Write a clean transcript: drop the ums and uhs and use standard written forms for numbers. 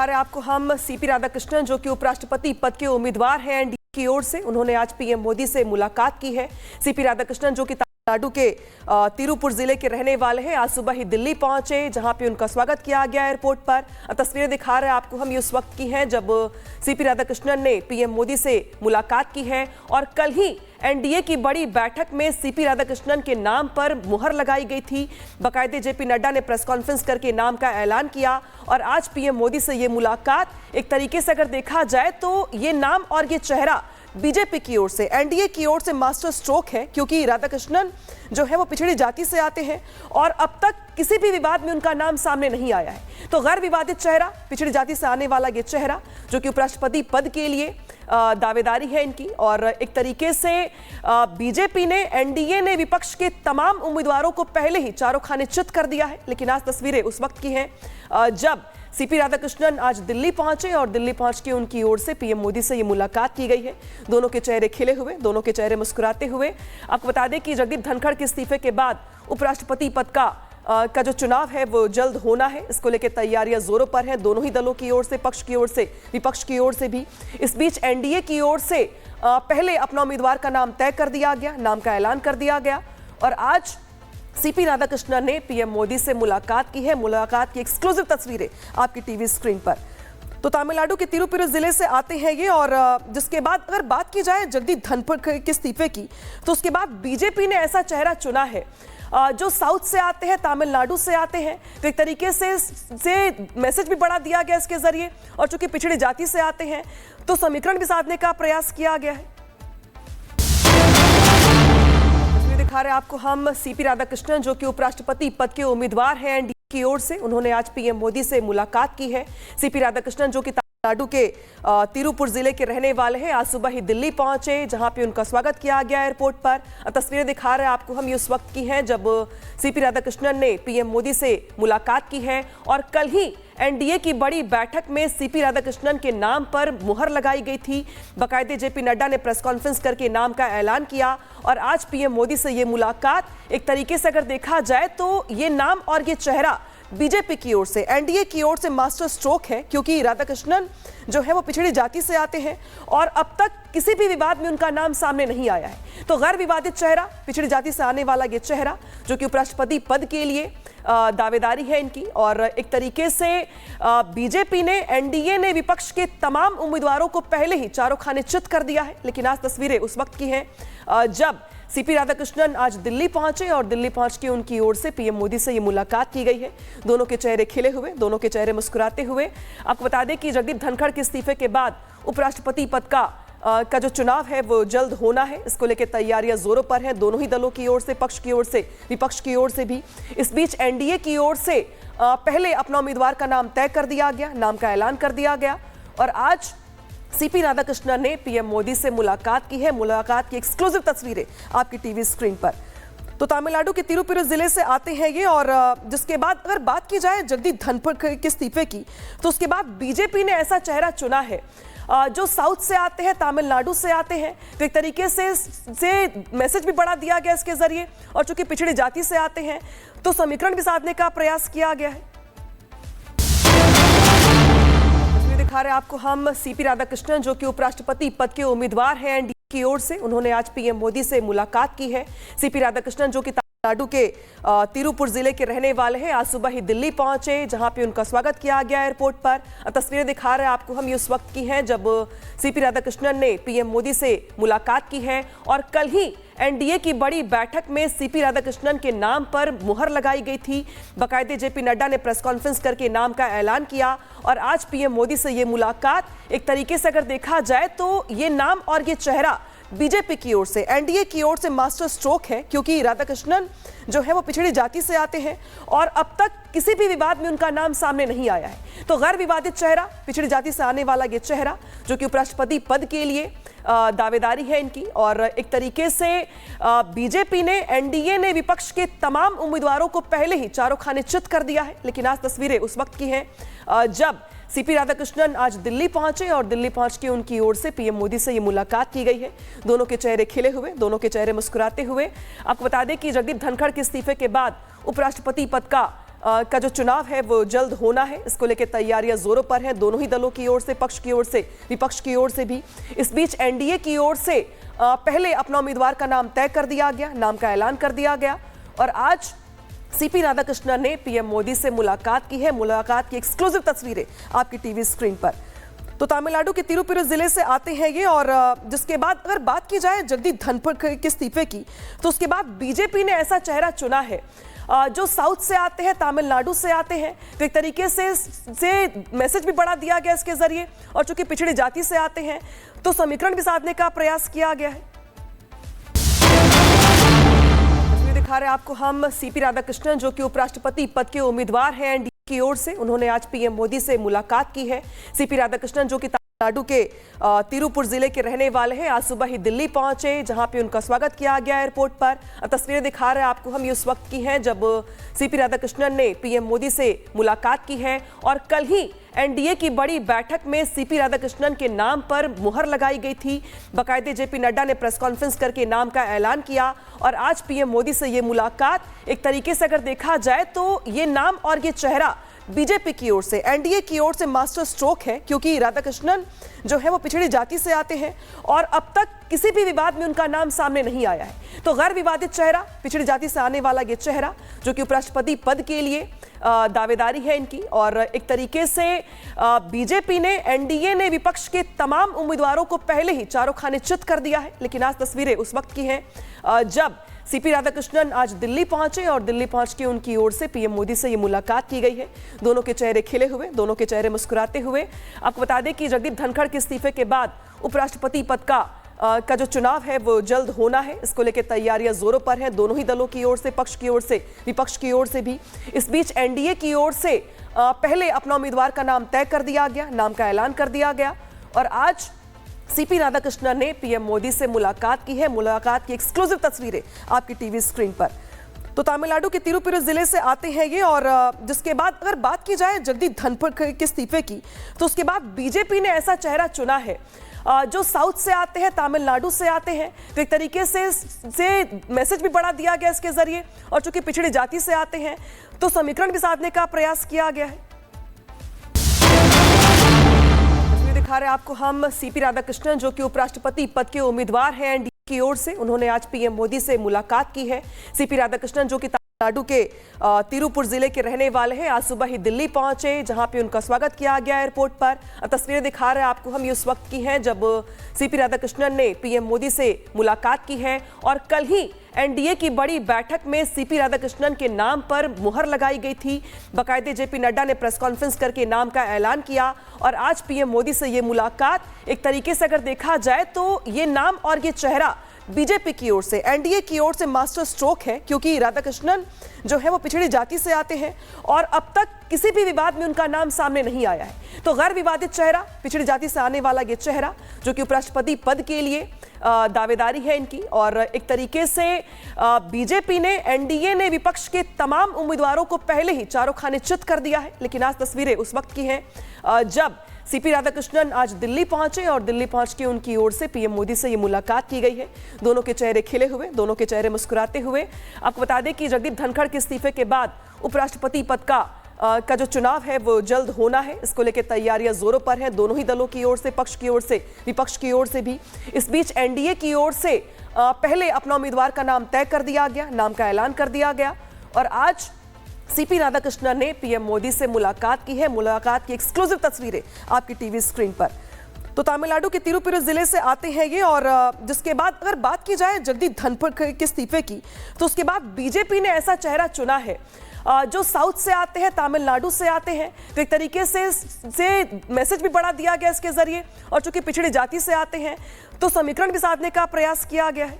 दिखा रहे हैं आपको हम सीपी राधाकृष्णन, जो कि उपराष्ट्रपति पद के उम्मीदवार हैं एनडीए की ओर से। उन्होंने आज पीएम मोदी से मुलाकात की है। सीपी राधाकृष्णन, जो कि तमिलनाडु के तिरुपुर जिले के रहने वाले हैं, आज सुबह ही दिल्ली पहुंचे, जहां पे उनका स्वागत किया गया एयरपोर्ट पर। तस्वीरें दिखा रहे हैं आपको हम ये उस वक्त की हैं जब सीपी राधाकृष्णन ने पीएम मोदी से मुलाकात की है। और कल ही एनडीए की बड़ी बैठक में सीपी राधाकृष्णन के नाम पर मुहर लगाई गई थी। बाकायदे जेपी नड्डा ने प्रेस कॉन्फ्रेंस करके नाम का ऐलान किया और आज पीएम मोदी से ये मुलाकात एक तरीके से अगर देखा जाए तो ये नाम और ये चेहरा बीजेपी की ओर से, एनडीए की ओर से मास्टर स्ट्रोक है, क्योंकि राधाकृष्णन जो है वो पिछड़ी जाति से आते हैं और अब तक किसी भी विवाद में उनका नाम सामने नहीं आया है। तो गैर विवादित चेहरा, पिछड़ी जाति से आने वाला ये चेहरा, जो कि उपराष्ट्रपति पद के लिए दावेदारी है इनकी। और एक तरीके से बीजेपी ने, एनडीए ने विपक्ष के तमाम उम्मीदवारों को पहले ही चारों खाने चित कर दिया है। लेकिन आज तस्वीरें उस वक्त की हैं जब सीपी राधाकृष्णन आज दिल्ली पहुंचे और दिल्ली पहुंच के उनकी ओर से पीएम मोदी से ये मुलाकात की गई है। दोनों के चेहरे खिले हुए, दोनों के चेहरे मुस्कुराते हुए। आपको बता दें कि जगदीप धनखड़ के इस्तीफे के बाद उपराष्ट्रपति पद का जो चुनाव है वो जल्द होना है। इसको लेकर तैयारियां जोरों पर हैं, दोनों ही दलों की ओर से, पक्ष की ओर से, विपक्ष की ओर से भी। इस बीच एनडीए की ओर से पहले अपना उम्मीदवार का नाम तय कर दिया गया, नाम का ऐलान कर दिया गया। और आज सीपी राधाकृष्णन ने पीएम मोदी से मुलाकात की है। मुलाकात की एक्सक्लूसिव तस्वीरें आपकी टीवी स्क्रीन पर। तो तमिलनाडु के तिरुपुर जिले से आते हैं ये। और जिसके बाद अगर बात की जाए जगदीप धनखड़ के इस्तीफे की, तो उसके बाद बीजेपी ने ऐसा चेहरा चुना है जो साउथ से आते हैं, तमिलनाडु से आते हैं। तो एक तरीके से मैसेज भी बढ़ा दिया गया इसके जरिए। और चूंकि पिछड़ी जाति से आते हैं तो समीकरण भी साधने का प्रयास किया गया है। दिखा रहे हैं आपको हम सीपी राधाकृष्णन, जो कि उपराष्ट्रपति पद के उम्मीदवार हैं एनडीए की ओर से। उन्होंने आज पीएम मोदी से मुलाकात की है। सीपी राधाकृष्णन, जो कि तमिलनाडु के तिरुपुर जिले के रहने वाले हैं, आज सुबह ही दिल्ली पहुंचे, जहां पे उनका स्वागत किया गया एयरपोर्ट पर। तस्वीरें दिखा रहे हैं आपको हम ये उस वक्त की हैं जब सीपी राधाकृष्णन ने पीएम मोदी से मुलाकात की है। और कल ही एनडीए की बड़ी बैठक में सीपी राधाकृष्णन के नाम पर मुहर लगाई गई थी। बाकायदे जेपी नड्डा ने प्रेस कॉन्फ्रेंस करके नाम का ऐलान किया और आज पीएम मोदी से ये मुलाकात एक तरीके से अगर देखा जाए तो ये नाम और ये चेहरा बीजेपी की ओर से, एनडीए की ओर से मास्टर स्ट्रोक है, क्योंकि राधाकृष्णन जो है वो पिछड़ी जाति से आते हैं और अब तक किसी भी विवाद में उनका नाम सामने नहीं आया है। तो गैर विवादित चेहरा, पिछड़ी जाति से आने वाला ये चेहरा, जो कि उपराष्ट्रपति पद के लिए दावेदारी है इनकी। और एक तरीके से बीजेपी ने, एनडीए ने विपक्ष के तमाम उम्मीदवारों को पहले ही चारों खाने चित कर दिया है। लेकिन आज तस्वीरें उस वक्त की हैं जब सीपी राधाकृष्णन आज दिल्ली पहुंचे और दिल्ली पहुंच के उनकी ओर से पीएम मोदी से ये मुलाकात की गई है। दोनों के चेहरे खिले हुए, दोनों के चेहरे मुस्कुराते हुए। आपको बता दें कि जगदीप धनखड़ के इस्तीफे के बाद उपराष्ट्रपति पद का जो चुनाव है वो जल्द होना है। इसको लेकर तैयारियां जोरों पर हैं, दोनों ही दलों की ओर से, पक्ष की ओर से, विपक्ष की ओर से भी। इस बीच एनडीए की ओर से पहले अपना उम्मीदवार का नाम तय कर दिया गया, नाम का ऐलान कर दिया गया। और आज सीपी राधाकृष्णन ने पीएम मोदी से मुलाकात की है। मुलाकात की एक्सक्लूसिव तस्वीरें आपकी टीवी स्क्रीन पर। तो तमिलनाडु के तिरुपुर जिले से आते हैं ये। और जिसके बाद अगर बात की जाए जगदीप धनखड़ के इस्तीफे की, तो उसके बाद बीजेपी ने ऐसा चेहरा चुना है जो साउथ से आते हैं, तमिलनाडु से आते हैं। तो एक तरीके से मैसेज भी बढ़ा दिया गया इसके जरिए। और चूंकि पिछड़ी जाति से आते हैं तो समीकरण भी साधने का प्रयास किया गया है। दिखा रहे हैं आपको हम सीपी राधाकृष्णन, जो कि उपराष्ट्रपति पद के उम्मीदवार हैं एनडीए की ओर से। उन्होंने आज पीएम मोदी से मुलाकात की है। सीपी राधाकृष्णन, जो कि तमिलनाडु के तिरुपुर जिले के रहने वाले हैं, आज सुबह ही दिल्ली पहुंचे, जहां पे उनका स्वागत किया गया एयरपोर्ट पर। तस्वीरें दिखा रहे हैं आपको हम ये उस वक्त की हैं जब सीपी राधाकृष्णन ने पीएम मोदी से मुलाकात की है। और कल ही एनडीए की बड़ी बैठक में सीपी राधाकृष्णन के नाम पर मुहर लगाई गई थी। बाकायदे जेपी नड्डा ने प्रेस कॉन्फ्रेंस करके नाम का ऐलान किया और आज पीएम मोदी से ये मुलाकात एक तरीके से अगर देखा जाए तो ये नाम और ये चेहरा बीजेपी की ओर से, एनडीए की ओर से मास्टर स्ट्रोक है, क्योंकि राधाकृष्णन जो है वो पिछड़ी जाति से आते हैं और अब तक किसी भी विवाद में उनका नाम सामने नहीं आया है। तो गैर विवादित चेहरा, पिछड़ी जाति से आने वाला ये चेहरा, जो कि उपराष्ट्रपति पद के लिए दावेदारी है इनकी। और एक तरीके से बीजेपी ने, एनडीए ने विपक्ष के तमाम उम्मीदवारों को पहले ही चारों खाने चित कर दिया है। लेकिन आज तस्वीरें उस वक्त की हैं जब सीपी राधाकृष्णन आज दिल्ली पहुंचे और दिल्ली पहुंच के उनकी ओर से पीएम मोदी से ये मुलाकात की गई है। दोनों के चेहरे खिले हुए, दोनों के चेहरे मुस्कुराते हुए। आपको बता दें कि जगदीप धनखड़ के इस्तीफे के बाद उपराष्ट्रपति पद का जो चुनाव है वो जल्द होना है। इसको लेकर तैयारियां जोरों पर हैं, दोनों ही दलों की ओर से, पक्ष की ओर से, विपक्ष की ओर से भी। इस बीच एनडीए की ओर से पहले अपना उम्मीदवार का नाम तय कर दिया गया, नाम का ऐलान कर दिया गया और आज सीपी राधाकृष्णन ने पीएम मोदी से मुलाकात की है। मुलाकात की एक्सक्लूसिव तस्वीरें आपकी टीवी स्क्रीन पर। तो तमिलनाडु के तिरुपुर जिले से आते हैं ये और जिसके बाद अगर बात की जाए जगदीप धनखड़ के इस्तीफे की, तो उसके बाद बीजेपी ने ऐसा चेहरा चुना है जो साउथ से आते हैं, तमिलनाडु से आते हैं। तो एक तरीके से मैसेज भी बढ़ा दिया गया इसके जरिए और चूंकि पिछड़ी जाति से आते हैं तो समीकरण भी साधने का प्रयास किया गया है। तस्वीर दिखा रहे हैं आपको हम सीपी राधाकृष्णन, जो कि उपराष्ट्रपति पद के उम्मीदवार हैं एनडीए की ओर से। उन्होंने आज पीएम मोदी से मुलाकात की है। सीपी राधाकृष्णन, जो कि तमिलनाडु के तिरुपुर जिले के रहने वाले हैं, आज सुबह ही दिल्ली पहुंचे, जहां पे उनका स्वागत किया गया एयरपोर्ट पर। तस्वीरें दिखा रहे हैं आपको हम ये उस वक्त की हैं जब सीपी राधाकृष्णन ने पीएम मोदी से मुलाकात की है और कल ही एनडीए की बड़ी बैठक में सीपी राधाकृष्णन के नाम पर मुहर लगाई गई थी। बाकायदे जेपी नड्डा ने प्रेस कॉन्फ्रेंस करके नाम का ऐलान किया और आज पीएम मोदी से ये मुलाकात, एक तरीके से अगर देखा जाए तो ये नाम और ये चेहरा बीजेपी की ओर से, एनडीए की ओर से मास्टर स्ट्रोक है, क्योंकि राधाकृष्णन जो है वो पिछड़ी जाति से आते हैं और अब तक किसी भी विवाद में उनका नाम सामने नहीं आया है। तो गैर विवादित चेहरा, पिछड़ी जाति से आने वाला ये चेहरा, जो कि उपराष्ट्रपति पद के लिए दावेदारी है इनकी और एक तरीके से बीजेपी ने, एनडीए ने विपक्ष के तमाम उम्मीदवारों को पहले ही चारों खाने चित कर दिया है। लेकिन आज तस्वीरें उस वक्त की हैं जब सीपी राधाकृष्णन आज दिल्ली पहुंचे और दिल्ली पहुंच के उनकी ओर से पीएम मोदी से ये मुलाकात की गई है। दोनों के चेहरे खिले हुए, दोनों के चेहरे मुस्कुराते हुए। आपको बता दें कि जगदीप धनखड़ के इस्तीफे के बाद उपराष्ट्रपति पद का जो चुनाव है वो जल्द होना है। इसको लेकर तैयारियां जोरों पर हैं, दोनों ही दलों की ओर से, पक्ष की ओर से, विपक्ष की ओर से भी। इस बीच एनडीए की ओर से पहले अपना उम्मीदवार का नाम तय कर दिया गया, नाम का ऐलान कर दिया गया और आज सीपी राधाकृष्णन ने पीएम मोदी से मुलाकात की है। मुलाकात की एक्सक्लूसिव तस्वीरें आपकी टीवी स्क्रीन पर। तो तमिलनाडु के तिरुपुर जिले से आते हैं ये और जिसके बाद अगर बात की जाए जगदीप धनखड़ के इस्तीफे की, तो उसके बाद बीजेपी ने ऐसा चेहरा चुना है जो साउथ से आते हैं, तमिलनाडु से आते हैं। तो एक तरीके से मैसेज भी बढ़ा दिया गया इसके जरिए और चूंकि पिछड़ी जाति से आते हैं तो समीकरण भी साधने का प्रयास किया गया है। दिखा रहे हैं आपको हम सीपी राधाकृष्णन, जो कि उपराष्ट्रपति पद के उम्मीदवार हैं एनडीए की ओर से। उन्होंने आज पीएम मोदी से मुलाकात की है। सीपी राधाकृष्णन, जो कि तमिलनाडु के तिरुपुर जिले के रहने वाले हैं, आज सुबह ही दिल्ली पहुंचे, जहां पे उनका स्वागत किया गया एयरपोर्ट पर। तस्वीरें दिखा रहे हैं आपको हम ये उस वक्त की हैं जब सीपी राधाकृष्णन ने पीएम मोदी से मुलाकात की है और कल ही एनडीए की बड़ी बैठक में सीपी राधाकृष्णन के नाम पर मुहर लगाई गई थी। बाकायदे जेपी नड्डा ने प्रेस कॉन्फ्रेंस करके नाम का ऐलान किया और आज पीएम मोदी से ये मुलाकात, एक तरीके से अगर देखा जाए तो ये नाम और ये चेहरा बीजेपी की ओर से, एनडीए की ओर से मास्टर स्ट्रोक है, क्योंकि राधाकृष्णन जो है वो पिछड़ी जाति से आते हैं और अब तक किसी भी विवाद में उनका नाम सामने नहीं आया है। तो गैर विवादित चेहरा, पिछड़ी जाति से आने वाला ये चेहरा, जो कि उपराष्ट्रपति पद के लिए दावेदारी है इनकी और एक तरीके से बीजेपी ने, एनडीए ने विपक्ष के तमाम उम्मीदवारों को पहले ही चारों खाने चित कर दिया है। लेकिन आज तस्वीरें उस वक्त की हैं जब सीपी राधाकृष्णन आज दिल्ली पहुंचे और दिल्ली पहुंच के उनकी ओर से पीएम मोदी से ये मुलाकात की गई है। दोनों के चेहरे खिले हुए, दोनों के चेहरे मुस्कुराते हुए। आपको बता दें कि जगदीप धनखड़ के इस्तीफे के बाद उपराष्ट्रपति पद का जो चुनाव है वो जल्द होना है। इसको लेकर तैयारियां जोरों पर हैं, दोनों ही दलों की ओर से, पक्ष की ओर से, विपक्ष की ओर से भी। इस बीच एनडीए की ओर से पहले अपना उम्मीदवार का नाम तय कर दिया गया, नाम का ऐलान कर दिया गया और आज सीपी राधाकृष्णन ने पीएम मोदी से मुलाकात की है। मुलाकात की एक्सक्लूसिव तस्वीरें आपकी टीवी स्क्रीन पर। तो तमिलनाडु के तिरुपुर जिले से आते हैं ये और जिसके बाद अगर बात की जाए जगदीप धनखड़ के इस्तीफे की, तो उसके बाद बीजेपी ने ऐसा चेहरा चुना है जो साउथ से आते हैं, तमिलनाडु से आते हैं। तो एक तरीके से मैसेज भी बढ़ा दिया गया इसके जरिए और चूंकि पिछड़ी जाति से आते हैं तो समीकरण भी साधने का प्रयास किया गया है।